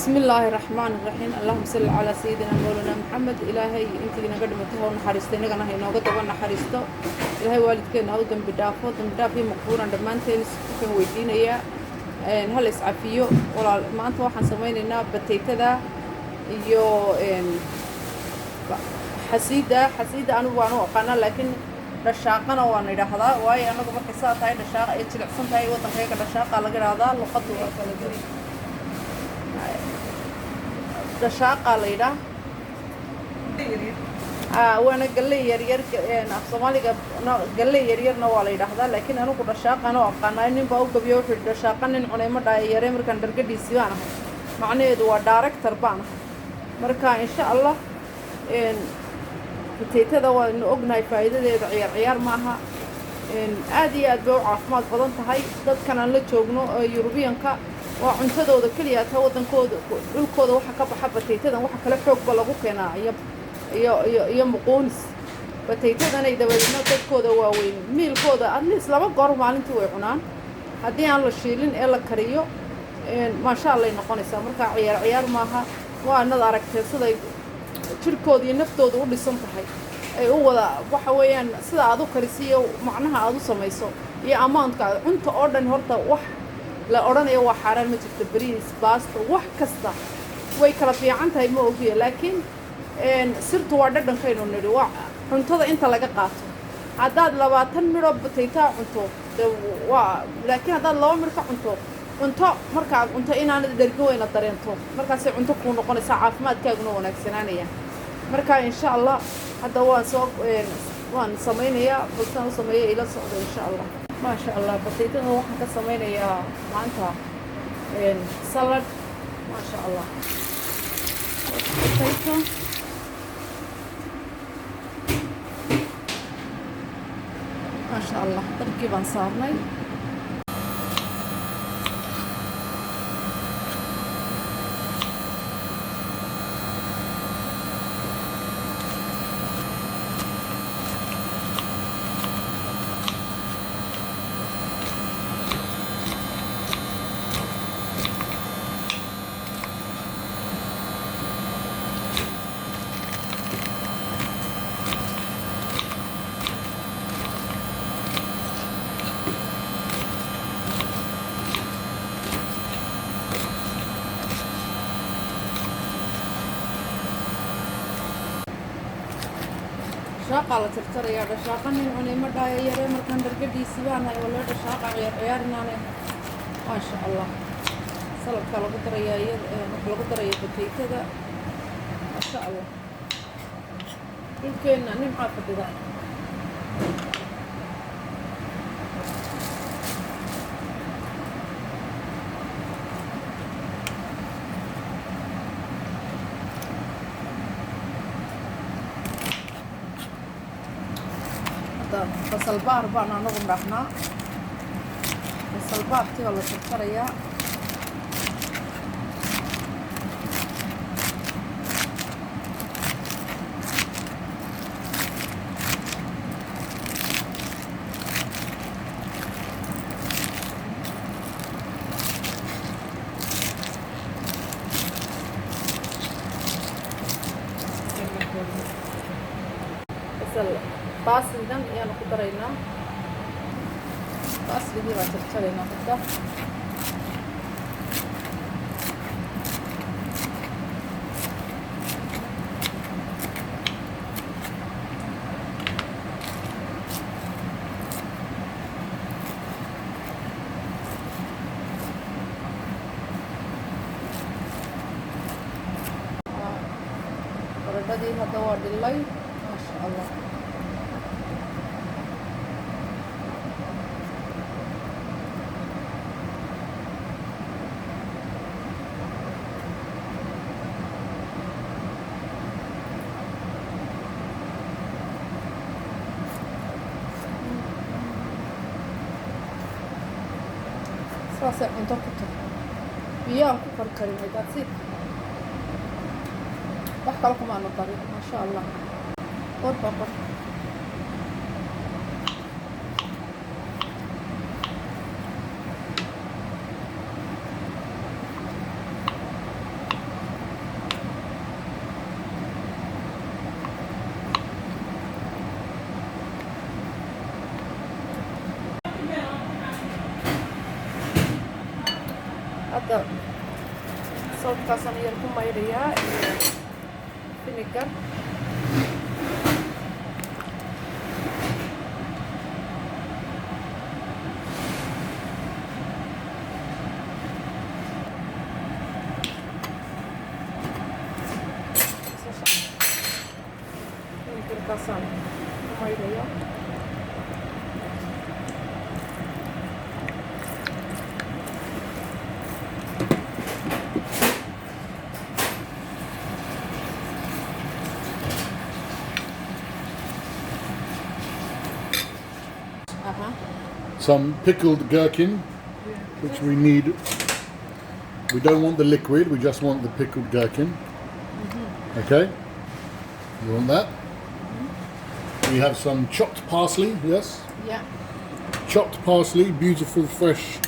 بسم الله الرحمن الرحيم اللهم صل على سيدنا مولانا محمد إلهي أنت نقدمته ونحرسته نقنا هنا وقدر ونحرسته إلهي والدكنا هذا دم بدافع مقبورا دمانتين سكون ويدين يا هل إسعافيو ولا ما أنت واحد سمين إنه بتيتدا يو حسيدة أنا وقنا لكن رشاقنا وانا هذا واي أنا قبل حسات هاي رشاق يتشلع صنت هاي وطن هيك رشاق على غير هذا لقطه وصل جري رشاق ليدا وانا قال لي يرير أنا صومالي قال لي يرير نوالي هذا لكن أنا قبل رشاق أنا وقنا إني باو قبيو في رشاق إن أنا ما دا يريم كان درجة ديسيانا معني دوا دايركتور بانا مركا إن شاء الله إن بتيتدا وإنه أجناي فائدة عيار معها إن عادي أتباع عفمات بدن تهاي ضد كان لا جوجنو يوروبيان كا وعنتدوda kaliya ta wadankooda dhulkooda waxa ka baxa bataytadan waxa kala xoog balagu keenaa iyo muqoonis bataytadan ay dabadna dadkooda waaweyn miilkooda adlis laba goor maalintii way cunaan haddii aan la shiilin ee la kariyo ma sha Allah noqonaysa marka ciyaar maaha waa anad aragtay sida jirkooda iyo naftooda u dhisan tahay ay u wada waxa weeyaan sida aad u karisiyo macnaha aad u samayso iyo amaanka cunto oo dhan horta wax la oranayo waa xaraan ma jirto bariis baasto wax kasta way kala fiican tahay ma ogiyo laakiin sirtu waa dhadhankaynu nidhi waa cuntada inta laga qaato haddaad 20 midho bataytaa cunto waa laakiin haddaad 2 midho ka cunto markaad cunto inaanad dhergo weyna dareento markaasay cunto kuu noqonaysaa caafimaadkaaguna wanaagsanaanaya marka insha Allah hadda waan samaynayaa balsan u sameeyay ila socdo insha Allah ما شاء الله بطيتنا واحد كسمينا يا معناتها سلطة ما شاء الله بطيتنا ما شاء الله تركيبا صارنا شاقة على تفتر يا رشاقة من مرة يا ريم كان درجة سبعة هاي ولا رشاقة عيارنا ما شاء الله سلطة على قطرة يا قطرة يا بتيت هذا ما شاء الله يمكن نمحى في ذا بصل بار بعنا نغم رحنا بصل بار تي والله تكتريا بصل باس الدم يعني قدرينا باس اللي هي ترتلينا كده وردي هذا ورد الليل ما شاء الله saasay cunto ku tahay biyaan ku karkarinay daadsiid wax kale kumaanu darin maasha Allah qorba hadda saltkaasaan yar ku maydhayaa iyo vinegar. Vinegarkaasaan ku maydhayaa. Some pickled gherkin, which we need. We don't want the liquid, we just want the pickled gherkin. Okay, you want that? We have some chopped parsley, yes? Yeah. Chopped parsley, beautiful fresh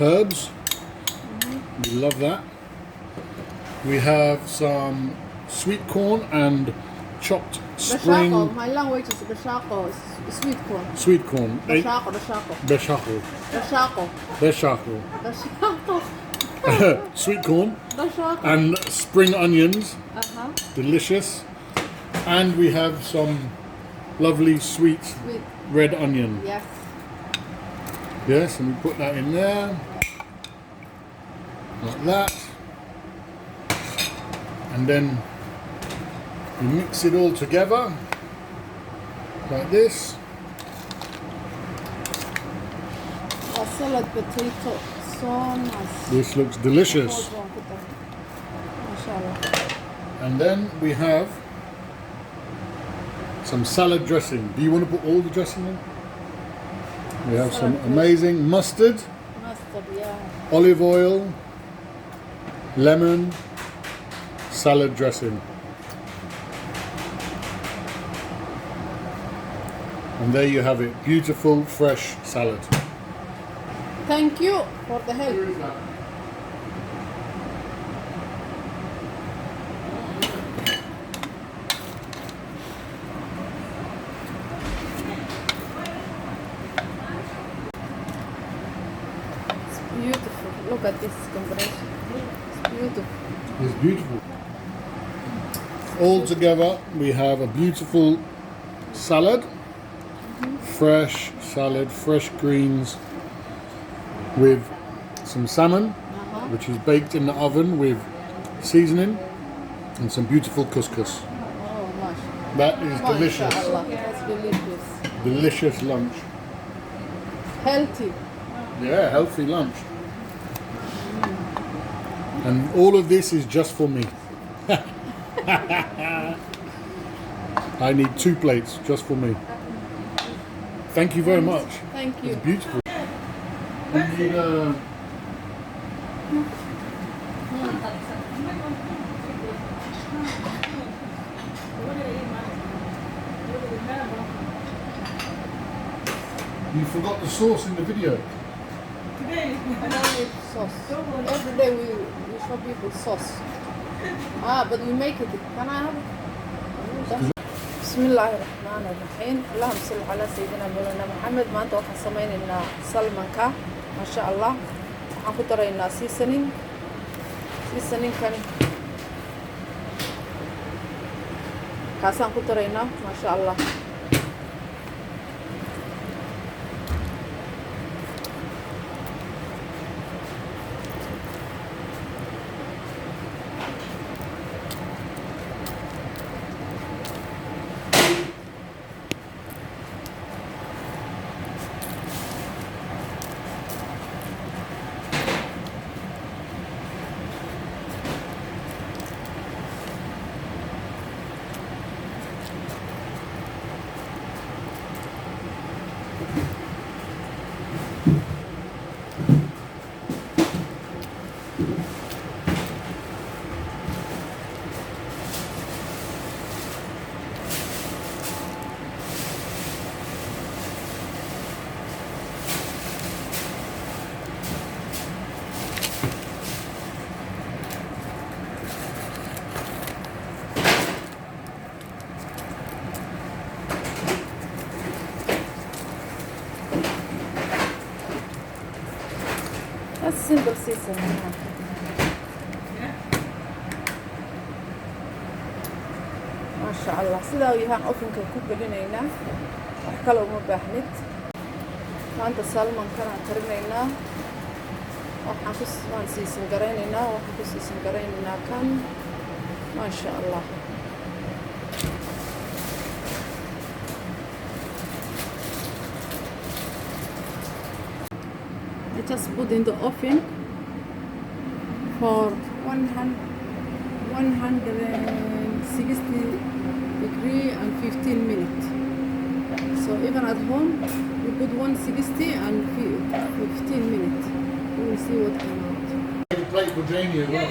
herbs. We love that. We have some sweet corn and chopped spring. Bashako, my language is bashako, sweet corn. Sweet corn. Bashako. Beshako. Bashako. Beshako. Bashako. Sweet corn. Bashako. And spring onions. Uh-huh. Delicious. And we have some lovely sweet red onion. Yes. Yes, and we put that in there. Like that. And then we mix it all together. Like this. A salad potato, so nice. This looks delicious. Mashallah. And then we have some salad dressing. Do you want to put all the dressing in? We have some amazing mustard, Mustard, yeah. olive oil, lemon, salad dressing. And there you have it. Beautiful, fresh salad. Thank you for the help. It's beautiful. Look at this combination. It's beautiful. It's beautiful. All together, we have a beautiful salad. Fresh salad, fresh greens with some salmon, which is baked in the oven with seasoning, and some beautiful couscous. Oh, gosh. That is delicious. Mashallah. That's delicious. Delicious lunch. Healthy. Yeah, healthy lunch. And all of this is just for me. I need 2 plates just for me. Thank you very much. Thank you. It's beautiful. We need, you forgot the sauce in the video. I don't need sauce. Every day we show people sauce. But we make it. Can I have it? بسم الله الرحمن الرحيم اللهم صل على سيدنا مولانا محمد maanta waxaan sameynaynaa salmanka ma sha Allah waxaan ku daraynaa seasoning-kan kaasaan ku daraynaa ma sha Allah That's simple season. ما شاء الله سيدا ويهان أوفنك كوبلينينا وحكالو مباحنت maanta salmon kana karinaynaa waan siisan garaynaynaa waxaan ku siisan garaynaynaa kan maasha allah I just put in the oven for 160 degree and 15 minutes. So even at home, we put 160 and 15 minutes. We will see what comes out. Make a plate for Jamie as well.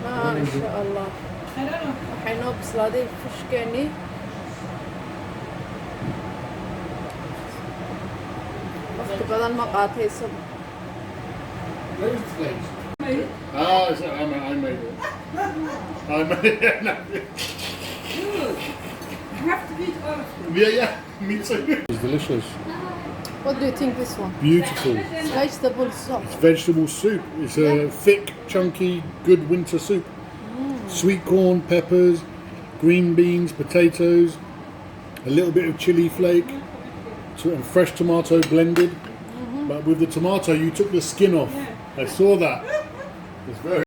ما شاء الله. waxay noo bislaaday fishkeennii. waqti badan ma qaatay isagu. Where's the plate? Ah, I made it. I made it. You have to eat all of them. Yeah, me too. It's delicious. What do you think this one? Beautiful. It's vegetable sauce. It's vegetable soup. It's a thick, chunky, good winter soup. Sweet corn, peppers, green beans, potatoes, a little bit of chili flake, and fresh tomato blended. But with the tomato, you took the skin off. I saw that. It's very